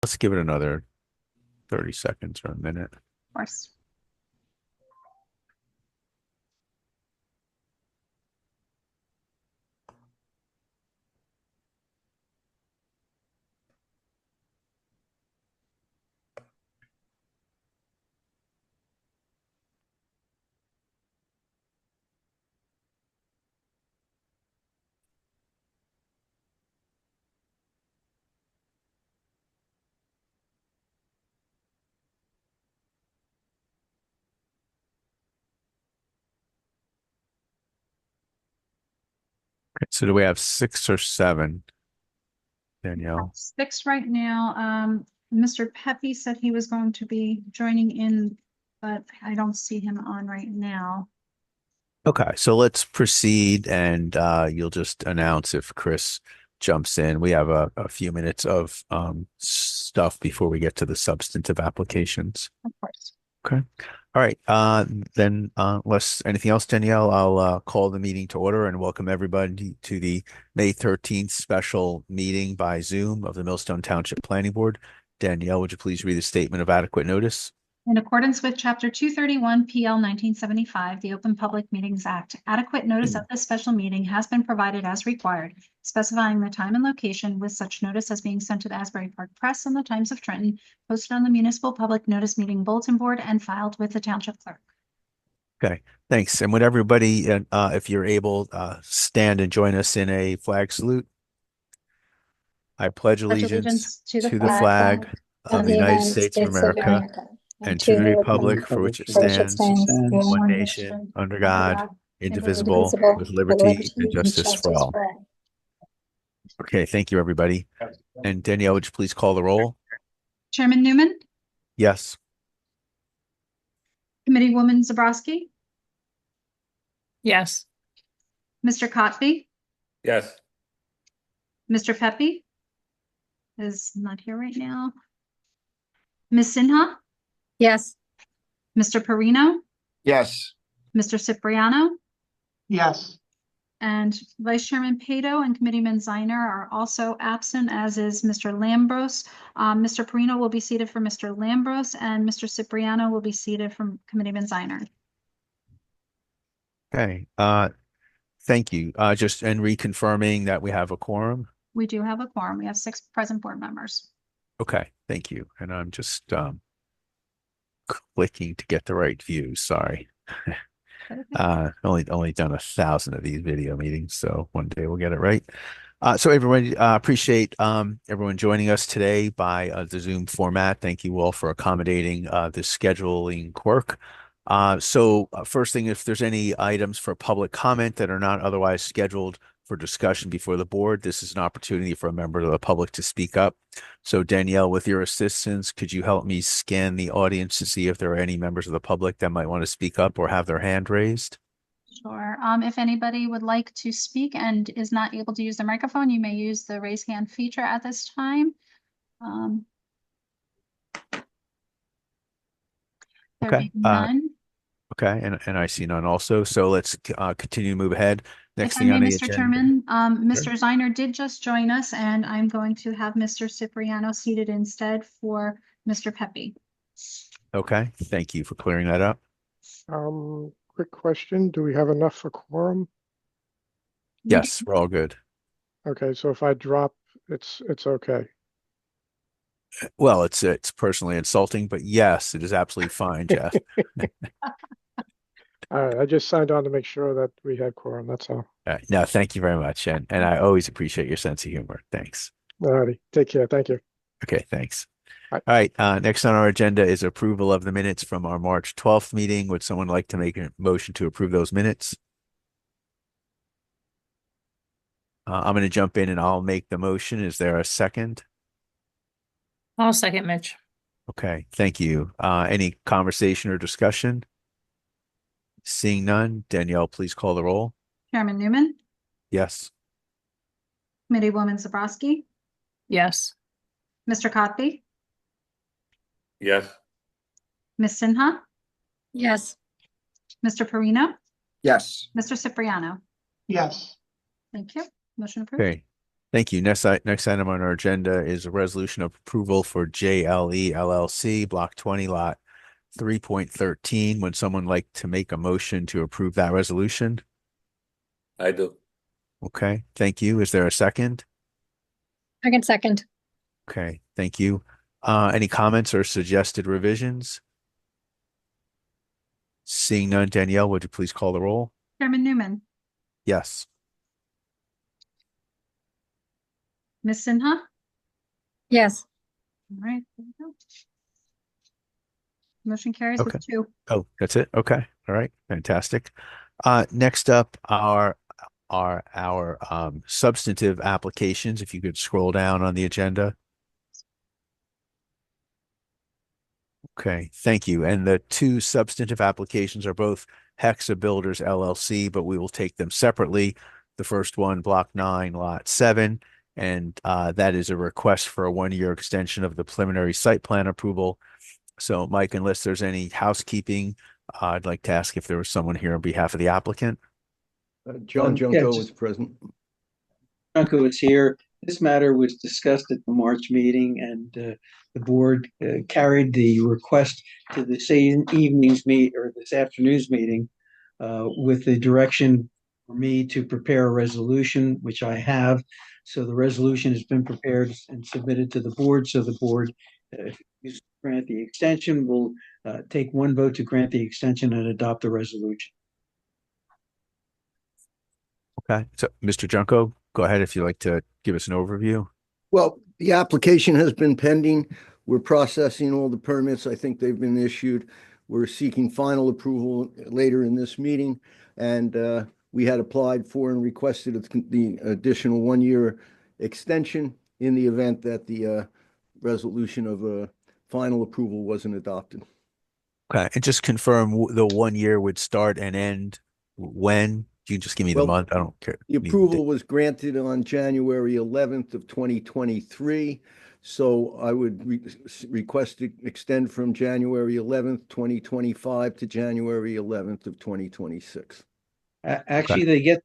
Let's give it another 30 seconds or a minute. Of course. Okay, so do we have 6 or 7, Danielle? 6 right now. Mr. Pepe said he was going to be joining in, but I don't see him on right now. Okay, so let's proceed and you'll just announce if Chris jumps in. We have a few minutes of stuff before we get to the substantive applications. Of course. Okay. All right. Then unless anything else, Danielle, I'll call the meeting to order and welcome everybody to the May 13th special meeting by Zoom of the Millstone Township Planning Board. Danielle, would you please read the statement of adequate notice? In accordance with Chapter 231 PL 1975, the Open Public Meetings Act, adequate notice of this special meeting has been provided as required, specifying the time and location, with such notice as being sent to the Asbury Park Press and the Times of Trenton, posted on the Municipal Public Notice Meeting Bulletin Board, and filed with the Township Clerk. Okay, thanks. And would everybody, if you're able, stand and join us in a flag salute? I pledge allegiance to to the flag of the United States of America and to the republic for which it stands, one nation, under God, indivisible, with liberty and justice for all. Okay, thank you, everybody. And Danielle, would you please call the roll? Chairman Newman, Yes. Committeewoman Zabrowski, Yes. Mr. Cotby, Yes. Mr. Pepe is not here right now. Ms. Sinha, Yes. Mr. Perino, Yes. Mr. Cipriano, Yes. and Vice Chairman Pato and Committeeman Ziner are also absent, as is Mr. Lambros. Mr. Perino will be seated for Mr. Lambros, and Mr. Cipriano will be seated from Committeeman Ziner. Okay. Thank you. Just and reconfirming that we have a quorum. We do have a quorum. We have 6 present board members. Okay, thank you. And I'm just clicking to get the right view. Sorry. Only done 1,000 of these video meetings, so one day we'll get it right. So everyone, appreciate everyone joining us today by the Zoom format. Thank you all for accommodating the scheduling quirk. So first thing, if there's any items for public comment that are not otherwise scheduled for discussion before the board, this is an opportunity for a member of the public to speak up. So Danielle, with your assistance, could you help me scan the audience to see if there are any members of the public that might want to speak up or have their hand raised? Sure. If anybody would like to speak and is not able to use the microphone, you may use the raise hand feature at this time. There Okay. being none. Okay, and I see none also. So let's continue to move ahead. Next If I thing may, on the Mr. agenda. Chairman, Mr. Ziner did just join us, and I'm going to have Mr. Cipriano seated instead for Mr. Pepe. Okay, thank you for clearing that up. Quick question. Do we have enough for quorum? Yes, we're all good. Okay, so if I drop, it's okay. Well, it's personally insulting, but yes, it is absolutely fine, Jeff. All right, I just signed on to make sure that we had quorum. That's all. All right, no, thank you very much, and I always appreciate your sense of humor. Thanks. All righty, take care. Thank you. Okay, thanks. Bye. All right, next on our agenda is approval of the minutes from our March 12th meeting. Would someone like to make a motion to approve those minutes? I'm going to jump in and I'll make the motion. Is there a second? I'll second Mitch. Okay, thank you. Any conversation or discussion? Seeing none, Danielle, please call the roll. Chairman Newman, Yes. Committeewoman Zabrowski, Yes. Mr. Cotby, Yes. Ms. Sinha, Yes. Mr. Perino, Yes. Mr. Cipriano. Yes. Thank you. Motion approved. Okay. Thank you. Next item on our agenda is a resolution of approval for JLE LLC, Block 20, Lot 3.13. Would someone like to make a motion to approve that resolution? I do. Okay, thank you. Is there a second? I can second. Okay, thank you. Any comments or suggested revisions? Seeing none, Danielle, would you please call the roll? Chairman Newman, Yes. Ms. Sinha? Yes. All right. There you go. Motion carries Okay. with 2. Oh, that's it. Okay. All right. Fantastic. Next up are our substantive applications. If you could scroll down on the agenda. Okay, thank you. And the two substantive applications are both Hexa Builders LLC, but we will take them separately. The first one, Block 9, Lot 7, and that is a request for a 1-year extension of the preliminary site plan approval. So, Mike, unless there's any housekeeping, I'd like to ask if there was someone here on behalf of the applicant. John Yeah, Junko just- is present. Junko is here. This matter was discussed at the March meeting, and the board carried the request to the same evening's meet or this afternoon's meeting with the direction for me to prepare a resolution, which I have. So the resolution has been prepared and submitted to the board. So the board, if you grant the extension, will take one vote to grant the extension and adopt the resolution. Okay, so Mr. Junko, go ahead if you'd like to give us an overview. Well, the application has been pending. We're processing all the permits. I think they've been issued. We're seeking final approval later in this meeting. And we had applied for and requested the additional 1-year extension in the event that the resolution of final approval wasn't adopted. Okay, and just confirm the 1 year would start and end when? You can just give me the Well, month. I don't care. The approval was granted on January 11th of 2023. So I would request to extend from January 11th, 2025 to January 11th of 2026. Actually, they get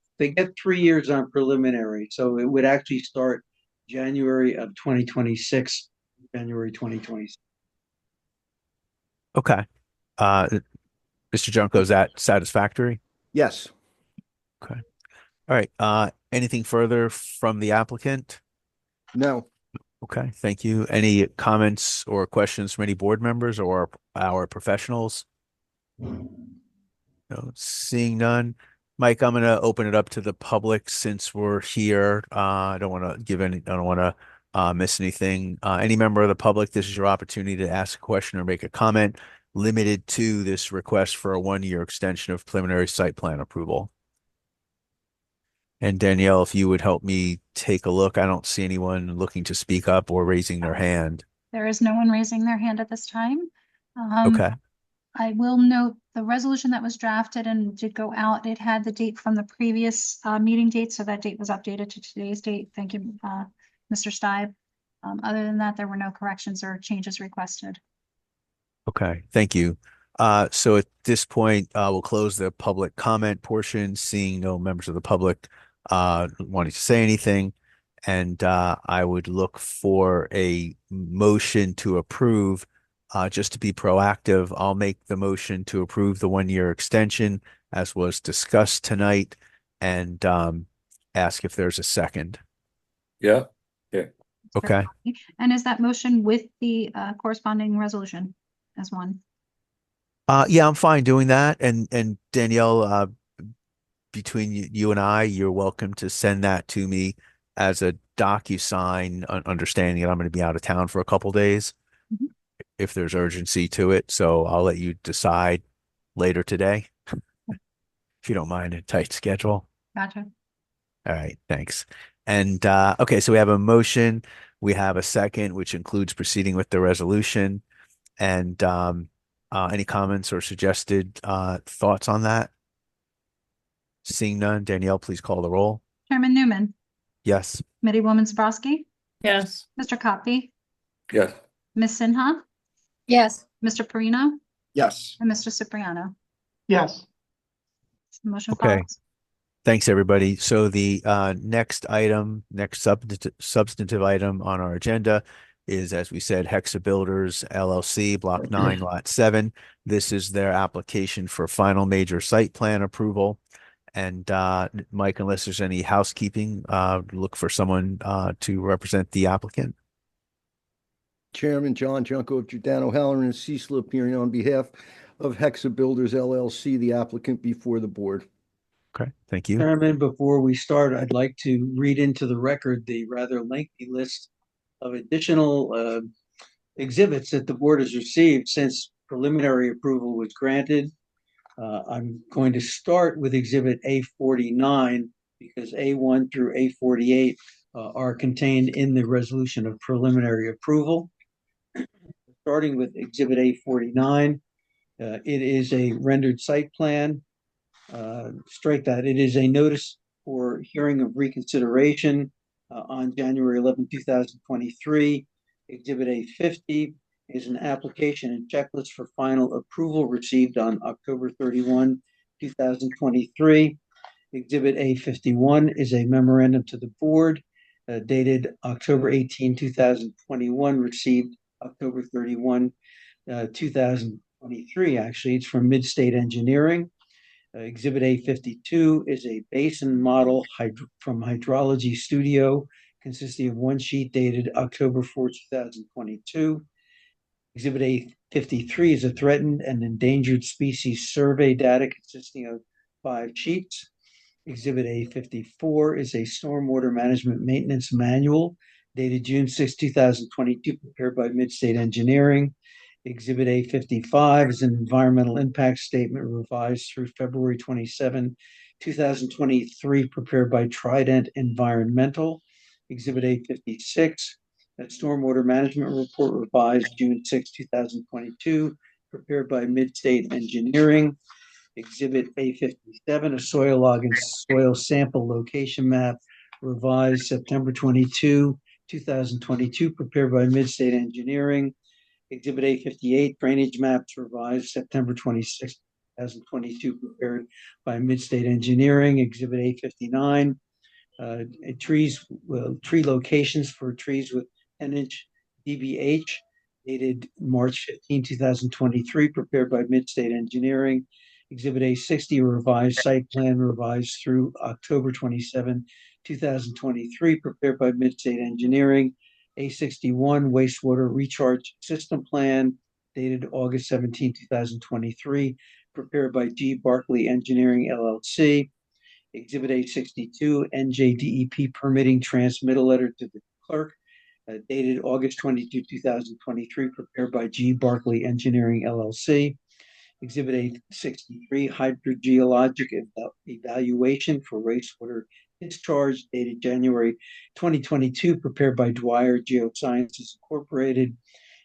3 years on preliminary, so it would actually start January of 2026, January 2026. Okay. Mr. Junko, is that satisfactory? Yes. Okay. All right. Anything further from the applicant? No. Okay, thank you. Any comments or questions from any board members or our professionals? No, seeing none. Mike, I'm going to open it up to the public since we're here. I don't want to miss anything. Any member of the public, this is your opportunity to ask a question or make a comment limited to this request for a 1-year extension of preliminary site plan approval. And Danielle, if you would help me take a look, I don't see anyone looking to speak up or raising their hand. There is no one raising their hand at this time. Okay, I will note the resolution that was drafted and did go out. It had the date from the previous meeting date, so that date was updated to today's date. Thank you, Mr. Stibe. Other than that, there were no corrections or changes requested. okay, thank you. So at this point, we'll close the public comment portion, seeing no members of the public wanting to say anything. And I would look for a motion to approve. Just to be proactive, I'll make the motion to approve the 1-year extension as was discussed tonight and ask if there's a second. Yeah. Okay. And is that motion with the corresponding resolution as one? Yeah, I'm fine doing that. And Danielle, between you and I, you're welcome to send that to me as a DocuSign, understanding that I'm going to be out of town for a couple days Mhm. if there's urgency to it. So I'll let you decide later today, if you don't mind a tight schedule. Gotcha. All right, thanks. And okay, so we have a motion, we have a second, which includes proceeding with the resolution. And any comments or suggested thoughts on that? Seeing none, Danielle, please call the roll. Chairman Newman, Yes. Committeewoman Zborowski, Yes. Mr. Copy, Yes. Ms. Sinha, Yes. Mr. Perino, Yes. and Mr. Cipriano. Yes. Motion Okay. follows. Thanks, everybody. So the next substantive item on our agenda is, as we said, Hexa Builders LLC, Block 9, Lot 7. This is their application for final major site plan approval. And Mike, unless there's any housekeeping, look for someone to represent the applicant. Chairman John Junko of Giordano Halloran and Cecil appearing on behalf of Hexa Builders LLC, the applicant before the board. Okay, thank you. Chairman, before we start, I'd like to read into the record the rather lengthy list of additional exhibits that the board has received since preliminary approval was granted. I'm going to start with Exhibit A49 because A1 through A48 are contained in the resolution of preliminary approval. Starting with Exhibit A49, it is a rendered site plan. Strike that. It is a notice for hearing of reconsideration on January 11, 2023. Exhibit A50 is an application and checklist for final approval received on October 31, 2023. Exhibit A51 is a memorandum to the board dated October 18, 2021, received October 31, 2023. Actually, it's from Midstate Engineering. Exhibit A52 is a basin model from Hydrology Studio, consisting of one sheet dated October 4, 2022. Exhibit A53 is a threatened and endangered species survey data consisting of 5 sheets. Exhibit A54 is a stormwater management maintenance manual dated June 6, 2022, prepared by Midstate Engineering. Exhibit A55 is an environmental impact statement revised through February 27, 2023, prepared by Trident Environmental. Exhibit A56, a stormwater management report revised June 6, 2022, prepared by Midstate Engineering. Exhibit A57, a soil log and soil sample location map revised September 22, 2022, prepared by Midstate Engineering. Exhibit A58, drainage maps revised September 26, 2022, prepared by Midstate Engineering. Exhibit A59, tree locations for trees with 10-inch DBH, dated March 15, 2023, prepared by Midstate Engineering. Exhibit A60, revised site plan revised through October 27, 2023, prepared by Midstate Engineering. A61, wastewater recharge system plan, dated August 17, 2023, prepared by G. Barkley Engineering, LLC. Exhibit A62, NJDEP permitting transmittal letter to the clerk, dated August 22, 2023, prepared by G. Barkley Engineering, LLC. Exhibit A63, hydrogeologic evaluation for wastewater discharge, dated January 2022, prepared by Dwyer Geosciences Incorporated.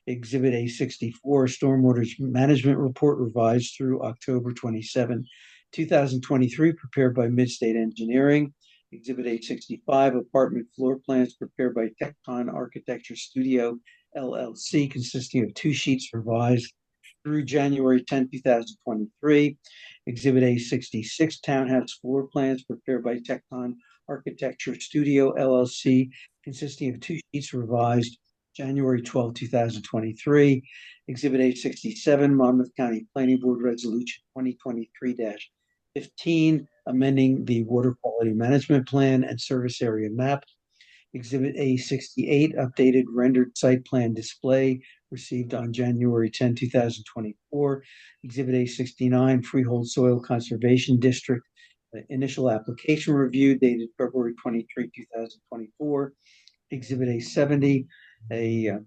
Exhibit A64, stormwater management report revised through October 27, 2023, prepared by Midstate Engineering. Exhibit A65, apartment floor plans prepared by Tecton Architecture Studio, LLC, consisting of 2 sheets revised through January 10, 2023. Exhibit A66, townhouse floor plans prepared by Tecton Architecture Studio, LLC, consisting of 2 sheets revised January 12, 2023. Exhibit A67, Monmouth County Planning Board Resolution 2023-15, amending the water quality management plan and service area map. Exhibit A68, updated rendered site plan display received on January 10, 2024. Exhibit A69, Freehold Soil Conservation District, initial application review dated February 23, 2024. Exhibit A70, a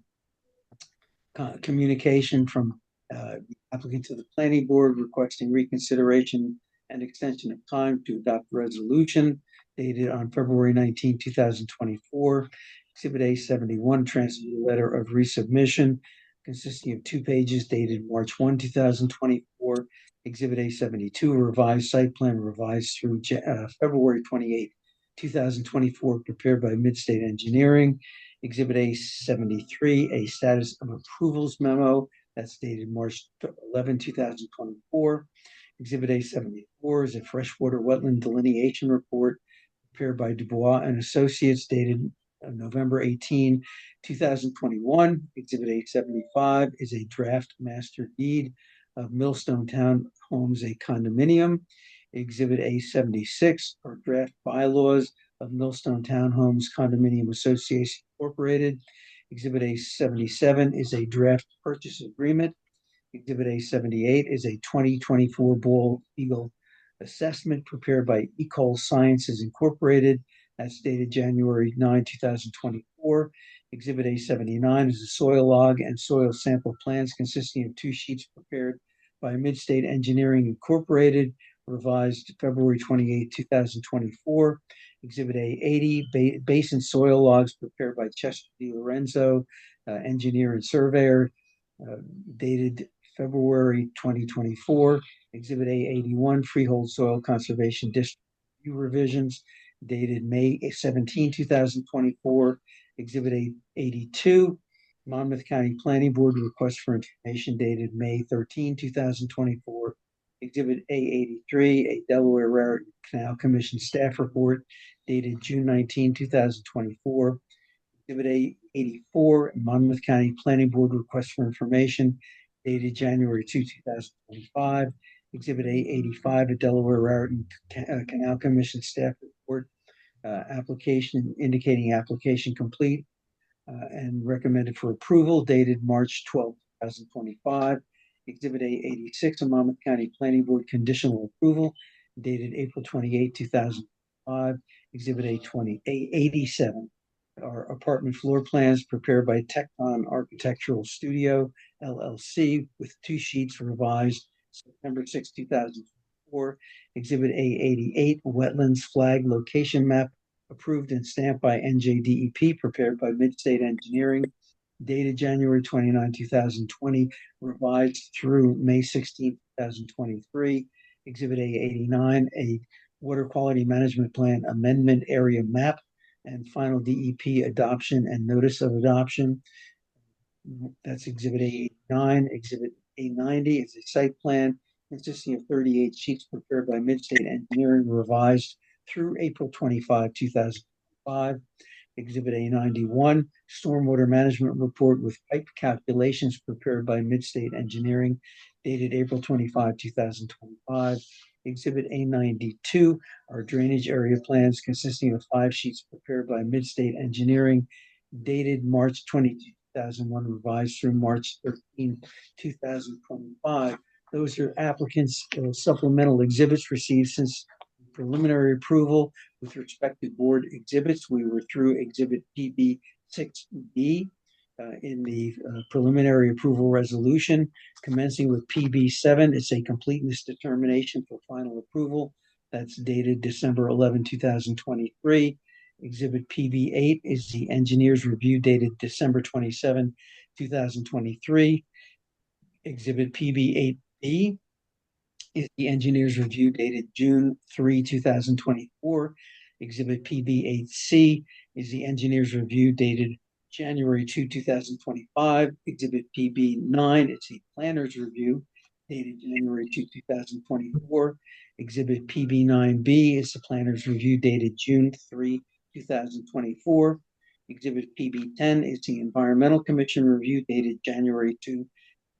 communication from the applicant to the planning board requesting reconsideration and extension of time to adopt resolution dated on February 19, 2024. Exhibit A71, transmitted letter of resubmission consisting of 2 pages dated March 1, 2024. Exhibit A72, revised site plan revised through February 28, 2024, prepared by Midstate Engineering. Exhibit A73, a status of approvals memo that's dated March 11, 2024. Exhibit A74 is a freshwater wetland delineation report prepared by Dubois and Associates dated November 18, 2021. Exhibit A75 is a draft master deed of Millstone Town Homes, a condominium. Exhibit A76 are draft bylaws of Millstone Townhomes Condominium Association Incorporated. Exhibit A77 is a draft purchase agreement. Exhibit A78 is a 2024 Bald Eagle assessment prepared by Ecol Sciences Incorporated, as dated January 9, 2024. Exhibit A79 is a soil log and soil sample plans consisting of 2 sheets prepared by Midstate Engineering Incorporated, revised February 28, 2024. Exhibit A80, basin soil logs prepared by Chester D. Lorenzo, engineer and surveyor, dated February 2024. Exhibit A81, Freehold Soil Conservation District Review revisions dated May 17, 2024. Exhibit A82, Monmouth County Planning Board request for information dated May 13, 2024. Exhibit A83, a Delaware Raritan Canal Commission staff report dated June 19, 2024. Exhibit A84, Monmouth County Planning Board request for information dated January 2, 2025. Exhibit A85, a Delaware Raritan Canal Commission staff report, application indicating application complete and recommended for approval dated March 12, 2025. Exhibit A86, a Monmouth County Planning Board conditional approval dated April 28, 2005. Exhibit A87 are apartment floor plans prepared by Tecton Architectural Studio, LLC, with 2 sheets revised September 6, 2004. Exhibit A88, wetlands flag location map approved and stamped by NJDEP, prepared by Midstate Engineering, dated January 29, 2020, revised through May 16, 2023. Exhibit A89, a water quality management plan amendment area map and final DEP adoption and notice of adoption. That's Exhibit A89. Exhibit A90 is a site plan consisting of 38 sheets prepared by Midstate Engineering, revised through April 25, 2005. Exhibit A91, stormwater management report with pipe calculations prepared by Midstate Engineering, dated April 25, 2025. Exhibit A92 are drainage area plans consisting of 5 sheets prepared by Midstate Engineering, dated March 22, 2001, revised through March 13, 2025. Those are applicants' supplemental exhibits received since preliminary approval with respect to board exhibits. We were through Exhibit PB 6B in the preliminary approval resolution. Commencing with PB 7, it's a completeness determination for final approval. That's dated December 11, 2023. Exhibit PB 8 is the engineer's review dated December 27, 2023. Exhibit PB 8B is the engineer's review dated June 3, 2024. Exhibit PB 8C is the engineer's review dated January 2, 2025. Exhibit PB 9 is the planner's review dated January 2, 2024. Exhibit PB 9B is the planner's review dated June 3, 2024. Exhibit PB 10 is the environmental commission review dated January 2,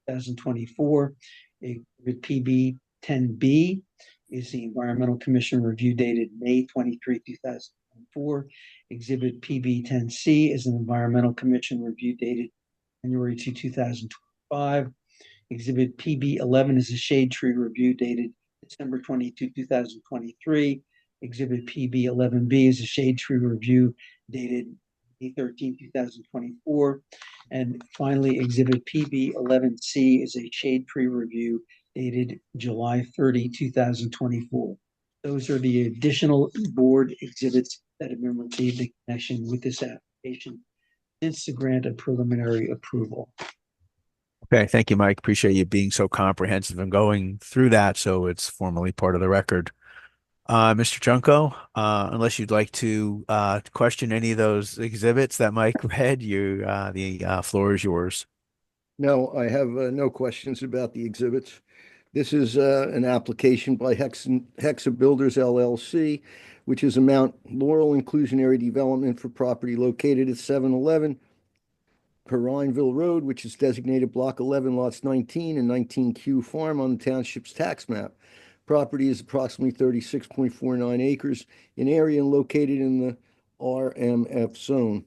2024. Exhibit PB 10B is the Environmental Commission review dated May 23, 2024. Exhibit PB 10C is an Environmental Commission review dated January 2, 2025. Exhibit PB 11 is a shade tree review dated December 22, 2023. Exhibit PB 11B is a shade tree review dated May 13, 2024. And finally, Exhibit PB 11C is a shade tree review dated July 30, 2024. Those are the additional board exhibits that have been received in connection with this application since the grant of preliminary approval. Okay, thank you, Mike. Appreciate you being so comprehensive and going through that so it's formally part of the record. Mr. Junko, unless you'd like to question any of those exhibits that Mike read, the floor is yours. No, I have no questions about the exhibits. This is an application by Hexa Builders LLC, which is a Mount Laurel inclusionary development for property located at 711 Perrineville Road, which is designated Block 11, Lots 19 and 19Q Farm on the township's tax map. Property is approximately 36.49 acres in area and located in the RMF zone.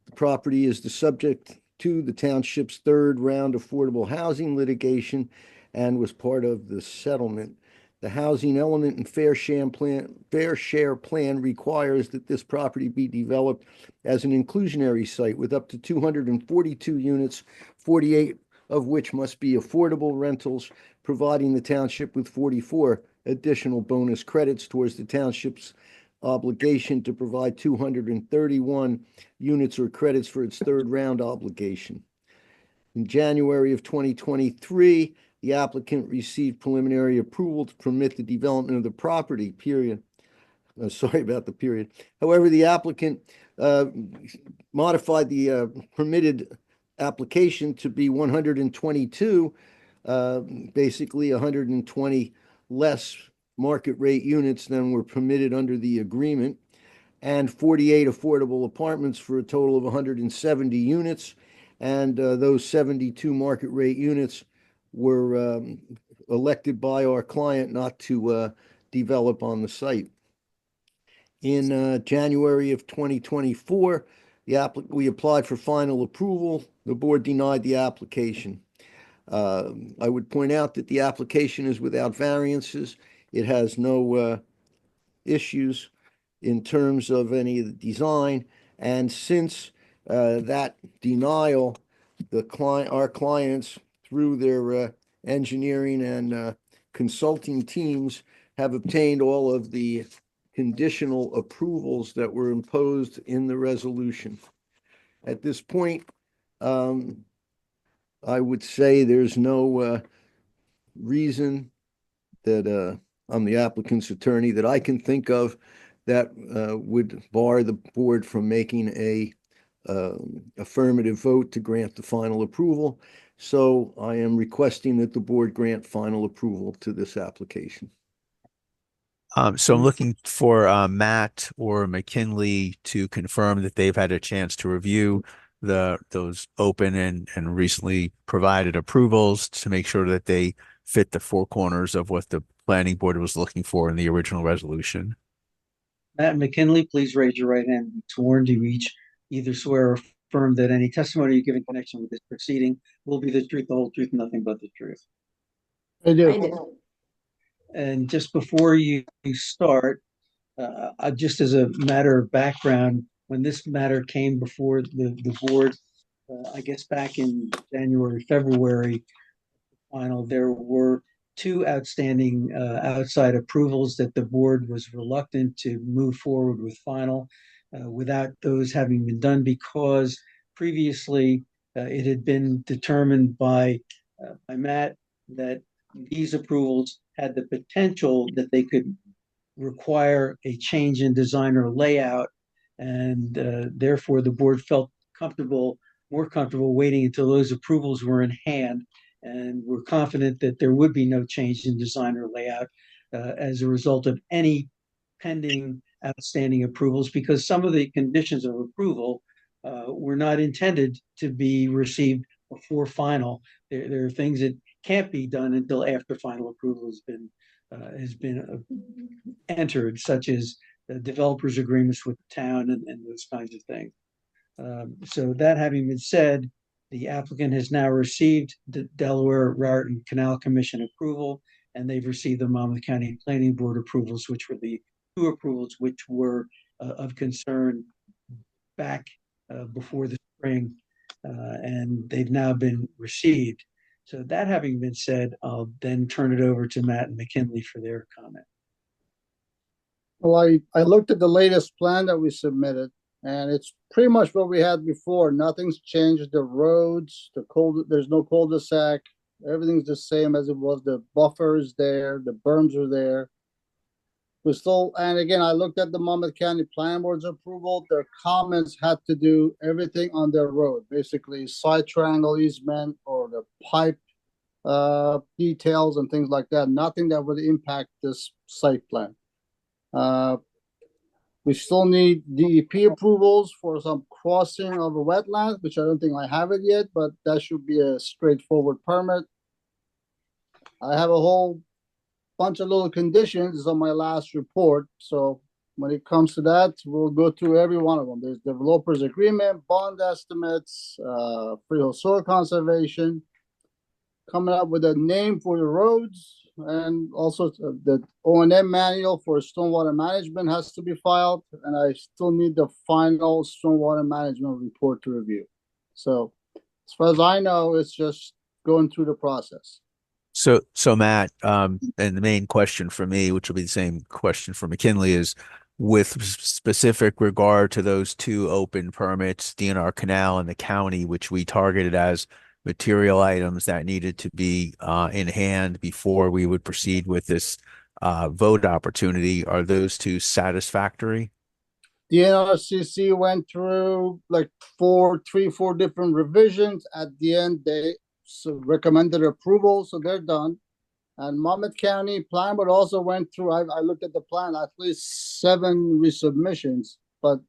The property is the subject to the township's third round affordable housing litigation and was part of the settlement. The housing element and fair share plan requires that this property be developed as an inclusionary site with up to 242 units, 48 of which must be affordable rentals, providing the township with 44 additional bonus credits towards the township's obligation to provide 231 units or credits for its third round obligation. In January of 2023, the applicant received preliminary approval to permit the development of the property, period. Sorry about the period. However, the applicant modified the permitted application to be 122, basically 120 less market rate units than were permitted under the agreement, and 48 affordable apartments for a total of 170 units. And those 72 market rate units were elected by our client not to develop on the site. In January of 2024, we applied for final approval. The board denied the application. I would point out that the application is without variances. It has no issues in terms of any of the design. And since that denial, our clients, through their engineering and consulting teams, have obtained all of the conditional approvals that were imposed in the resolution. At this point, I would say there's no reason that I'm the applicant's attorney that I can think of that would bar the board from making a affirmative vote to grant the final approval. So I am requesting that the board grant final approval to this application. So I'm looking for Matt or McKinley to confirm that they've had a chance to review those open and recently provided approvals to make sure that they fit the four corners of what the planning board was looking for in the original resolution. Matt McKinley, please raise your right hand. Sworn, do you each either swear or affirm that any testimony you give in connection with this proceeding will be the truth, the whole truth, nothing but the truth? I do. And just before you start, just as a matter of background, when this matter came before the board, I guess back in January, February, final, there were two outstanding outside approvals that the board was reluctant to move forward with final without those having been done, because previously it had been determined by Matt that these approvals had the potential that they could require a change in design or layout, and therefore the board felt more comfortable waiting until those approvals were in hand, and we're confident that there would be no change in design or layout as a result of any pending outstanding approvals, because some of the conditions of approval were not intended to be received before final. There are things that can't be done until after final approval has been entered, such as the developers' agreements with the town and those kinds of things. So that having been said, the applicant has now received the Delaware Raritan Canal Commission approval, and they've received the Monmouth County Planning Board approvals, which were the two approvals which were of concern back before the spring, and they've now been received. So that having been said, I'll then turn it over to Matt and McKinley for their comment. Well, I looked at the latest plan that we submitted, and it's pretty much what we had before. Nothing's changed. The roads, there's no cul-de-sac. Everything's the same as it was. The buffer is there. The berms are there. And again, I looked at the Monmouth County Planning Board's approval. Their comments had to do everything on their road, basically side triangle easement or the pipe details and things like that. Nothing that would impact this site plan. We still need DEP approvals for some crossing of a wetland, which I don't think I have it yet, but that should be a straightforward permit. I have a whole bunch of little conditions on my last report, so when it comes to that, we'll go through every one of them. There's developers agreement, bond estimates, freehold soil conservation, coming up with a name for the roads, and also the O&M manual for stormwater management has to be filed, and I still need the final stormwater management report to review. So as far as I know, it's just going through the process. So Matt, and the main question for me, which will be the same question for McKinley, is with specific regard to those two open permits, DNR Canal and the county, which we targeted as material items that needed to be in hand before we would proceed with this vote opportunity. Are those two satisfactory? The NRCC went through like four different revisions. At the end, they recommended approval, so they're done. And Monmouth County Plan Board also went through, I looked at the plan, at least 7 resubmissions, but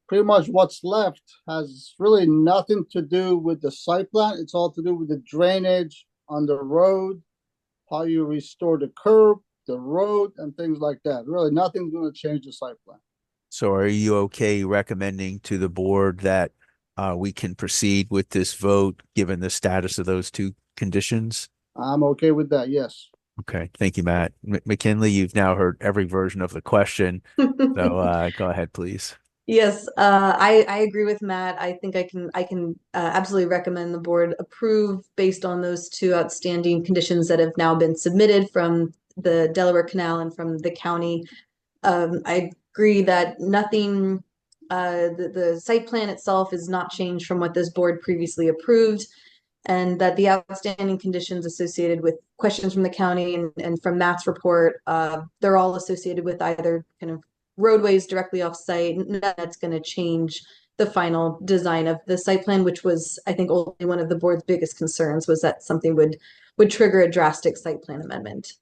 pretty much what's left has really nothing to do with the site plan. It's all to do with the drainage on the road, how you restore the curb, the road, and things like that. Really, nothing's going to change the site plan. So are you okay recommending to the board that we can proceed with this vote given the status of those two conditions? I'm okay with that, yes. Okay, thank you, Matt. McKinley, you've now heard every version of the question, so go ahead, please. Yes, I agree with Matt. I think I can absolutely recommend the board approve based on those two outstanding conditions that have now been submitted from the Delaware Canal and from the county. I agree that nothing, the site plan itself is not changed from what this board previously approved, and that the outstanding conditions associated with questions from the county and from Matt's report, they're all associated with either kind of roadways directly off site. That's going to change the final design of the site plan, which was, I think, only one of the board's biggest concerns was that something would trigger a drastic site plan amendment.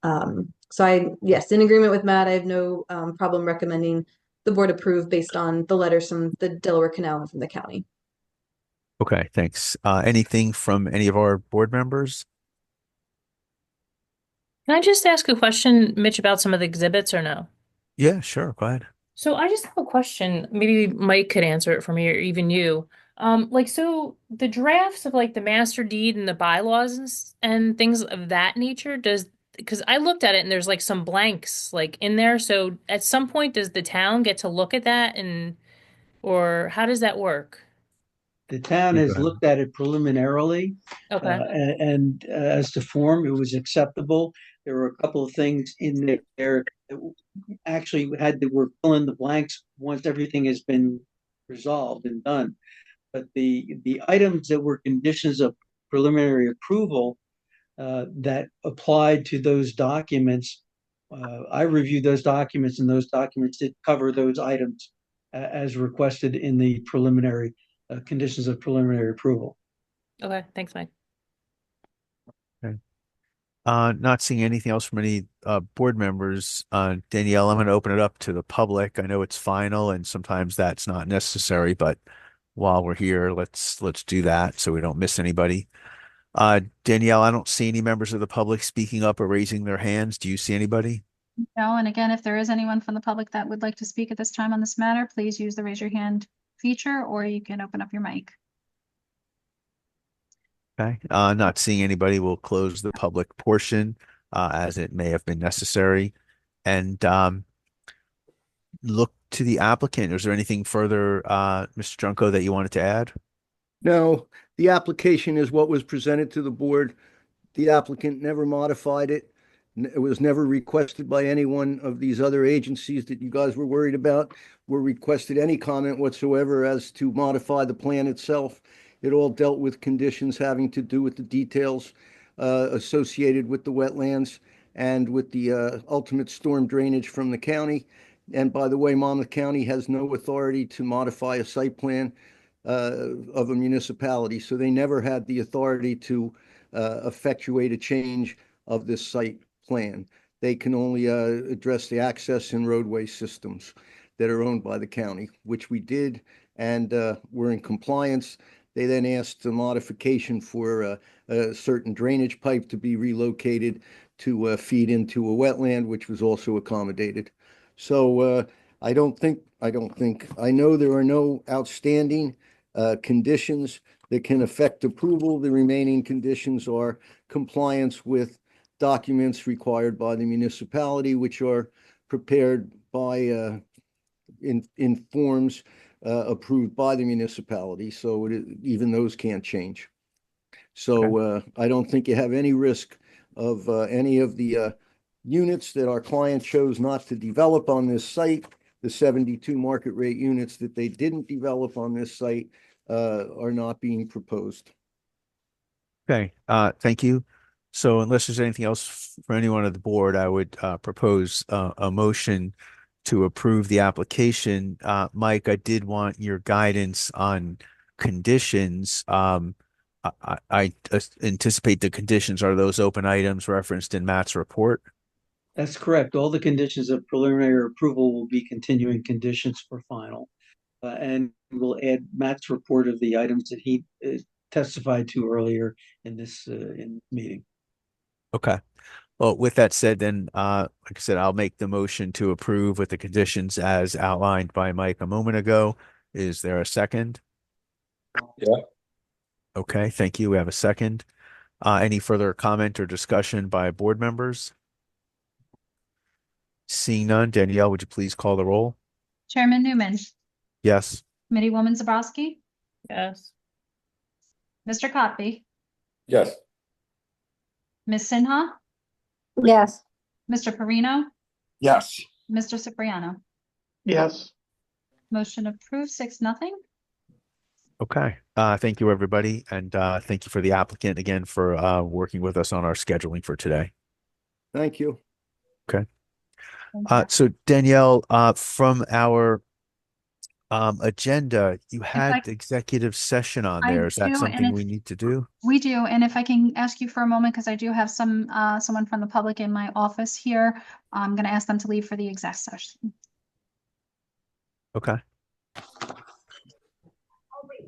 So yes, in agreement with Matt, I have no problem recommending the board approve based on the letters from the Delaware Canal and from the county. Okay, thanks. Anything from any of our board members? Can I just ask a question, Mitch, about some of the exhibits or no? Yeah, sure. Go ahead. So I just have a question. Maybe Mike could answer it for me, or even you. So the drafts of like the master deed and the bylaws and things of that nature, because I looked at it and there's like some blanks like in there. So at some point, does the town get to look at that or how does that work? The town You go has ahead. looked at it preliminarily, Okay. and as to form, it was acceptable. There were a couple of things in there that actually we're filling the blanks once everything has been resolved and done. But the items that were conditions of preliminary approval that applied to those documents, I reviewed those documents, and those documents did cover those items as requested in the preliminary conditions of preliminary approval. Okay. Thanks, Mike. Okay. Not seeing anything else from any board members. Danielle, I'm going to open it up to the public. I know it's final, and sometimes that's not necessary, but while we're here, let's do that so we don't miss anybody. Danielle, I don't see any members of the public speaking up or raising their hands. Do you see anybody? No, and again, if there is anyone from the public that would like to speak at this time on this matter, please use the raise your hand feature, or you can open up your mic. Okay. Not seeing anybody, we'll close the public portion as it may have been necessary. And look to the applicant. Is there anything further, Mr. Junko, that you wanted to add? No, the application is what was presented to the board. The applicant never modified it. It was never requested by any one of these other agencies that you guys were worried about, or requested any comment whatsoever as to modify the plan itself. It all dealt with conditions having to do with the details associated with the wetlands and with the ultimate storm drainage from the county. And by the way, Monmouth County has no authority to modify a site plan of a municipality, so they never had the authority to effectuate a change of this site plan. They can only address the access and roadway systems that are owned by the county, which we did, and we're in compliance. They then asked a modification for a certain drainage pipe to be relocated to feed into a wetland, which was also accommodated. So I know there are no outstanding conditions that can affect approval. The remaining conditions are compliance with documents required by the municipality, which are prepared by in forms approved by the municipality. So even those can't change. So I don't think you have any risk of any of the units that our client chose not to develop on this site. The 72 market rate units that they didn't develop on this site are not being proposed. Okay, thank you. So unless there's anything else for anyone on the board, I would propose a motion to approve the application. Mike, I did want your guidance on conditions. I anticipate the conditions are those open items referenced in Matt's report. That's correct. All the conditions of preliminary approval will be continuing conditions for final. And we'll add Matt's report of the items that he testified to earlier in this meeting. Okay. Well, with that said, then, like I said, I'll make the motion to approve with the conditions as outlined by Mike a moment ago. Is there a second? Yeah. Okay, thank you. We have a second. Any further comment or discussion by board members? Seeing none, Danielle, would you please call the roll? Chairman Newman, Yes. Committeewoman Zabrowski, Yes. Mr. Cotby, Yes. Ms. Sinha, Yes. Mr. Perino, Yes. Mr. Cipriano. Yes. Motion approved, 6-0. Okay. Thank you, everybody. And thank you for the applicant again for working with us on our scheduling for today. Thank you. So Danielle, from our agenda, you had the executive session on I there. Is that do, and something if- we need to do? We do, and if I can ask you for a moment, because I do have someone from the public in my office here. I'm gonna ask them to leave for the exec session. Okay.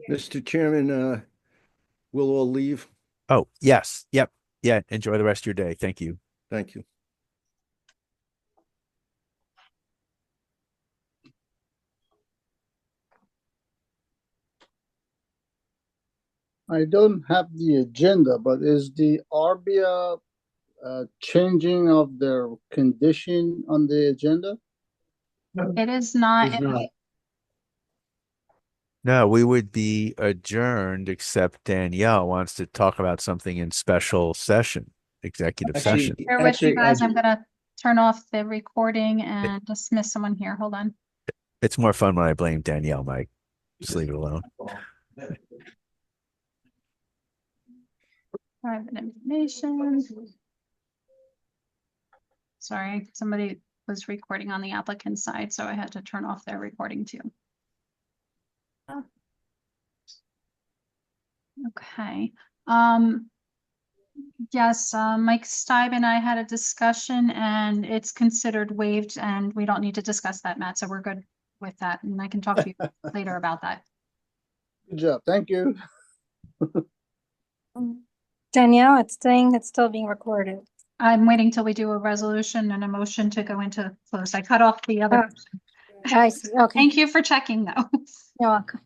Mr. Chairman, we'll all leave. Oh, yes. Yep. Yeah. Enjoy the rest of your day. Thank you. Thank you. I don't have the agenda, but is the Arbia changing of their condition on the agenda? It is not. It's not. No, we would be adjourned except Danielle wants to talk about something in special session, executive session. Bear with you guys. I'm actually, gonna turn off the recording and dismiss someone here. Hold on. It's more fun when I blame Danielle, Mike. Just leave it alone. Private information. Sorry, somebody was recording on the applicant's side, so I had to turn off their recording too. Okay. Yes, Mike Stibe and I had a discussion and it's considered waived and we don't need to discuss that, Matt, so we're good with that. And I can talk to you later about that. Good job. Thank you. Danielle, it's saying it's still being recorded. I'm waiting till we do a resolution and a motion to go into close. I cut off the other. I see. Okay. Thank you for checking though. You're welcome.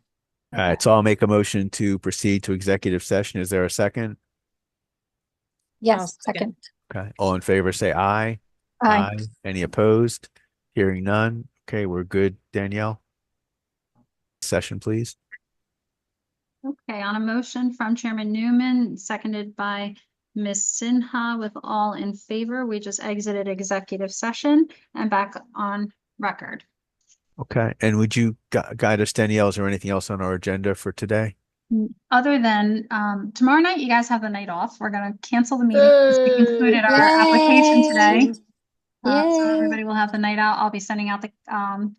All right. So I'll make a motion to proceed to executive session. Is there a second? Yes, second. second. Okay. All in favor, say aye. Aye. Any opposed? Hearing none. Okay, we're good. Danielle? Session, please. Okay, on a motion from Chairman Newman, seconded by Ms. Sinha, with all in favor, we just exited executive session and back on record. Okay. And would you guide us, Danielle? Is there anything else on our agenda for today? Other than tomorrow night, you guys have the night off. We're gonna cancel the meeting because we concluded our application today. So everybody will have the night out. I'll be sending out the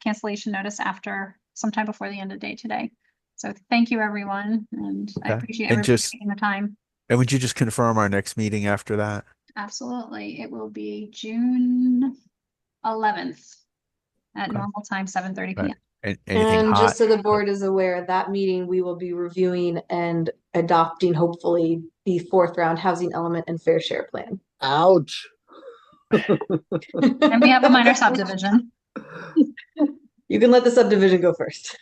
cancellation notice after sometime before the end of the day today. So thank you, everyone, and I Okay. appreciate And everybody just- taking the time. And would you just confirm our next meeting after that? Absolutely. It will be June 11th at Okay. normal time, 7:30 Right. PM. Anything And hot? just so the board is aware, that meeting we will be reviewing and adopting, hopefully, the fourth round housing element and fair share plan. Ouch. And we have a minor subdivision. You can let the subdivision go first.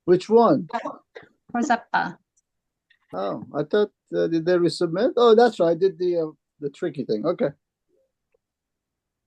Which one? Rosetta. Oh, I thought, did they resubmit? Oh, that's right. I did the tricky thing. Okay.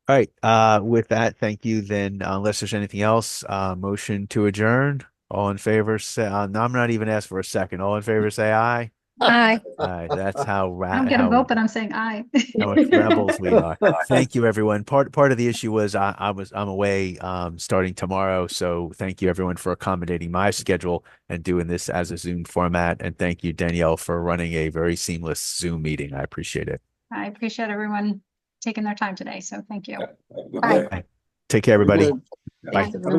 All right. With that, thank you. Then, unless there's anything else, motion to adjourn. All in favor, say. No, I'm not even asking for a second. All in favor, say aye. Aye. All right. That's how I don't get a vote, but I'm saying aye. how much rebels we are. Thank you, everyone. Part of the issue was I'm away starting tomorrow, so thank you everyone for accommodating my schedule and doing this as a Zoom format. And thank you, Danielle, for running a very seamless Zoom meeting. I appreciate it. I appreciate everyone taking their time today, so thank you. Good Aye. day. Take care, everybody. Good. Bye. Thanks, everyone.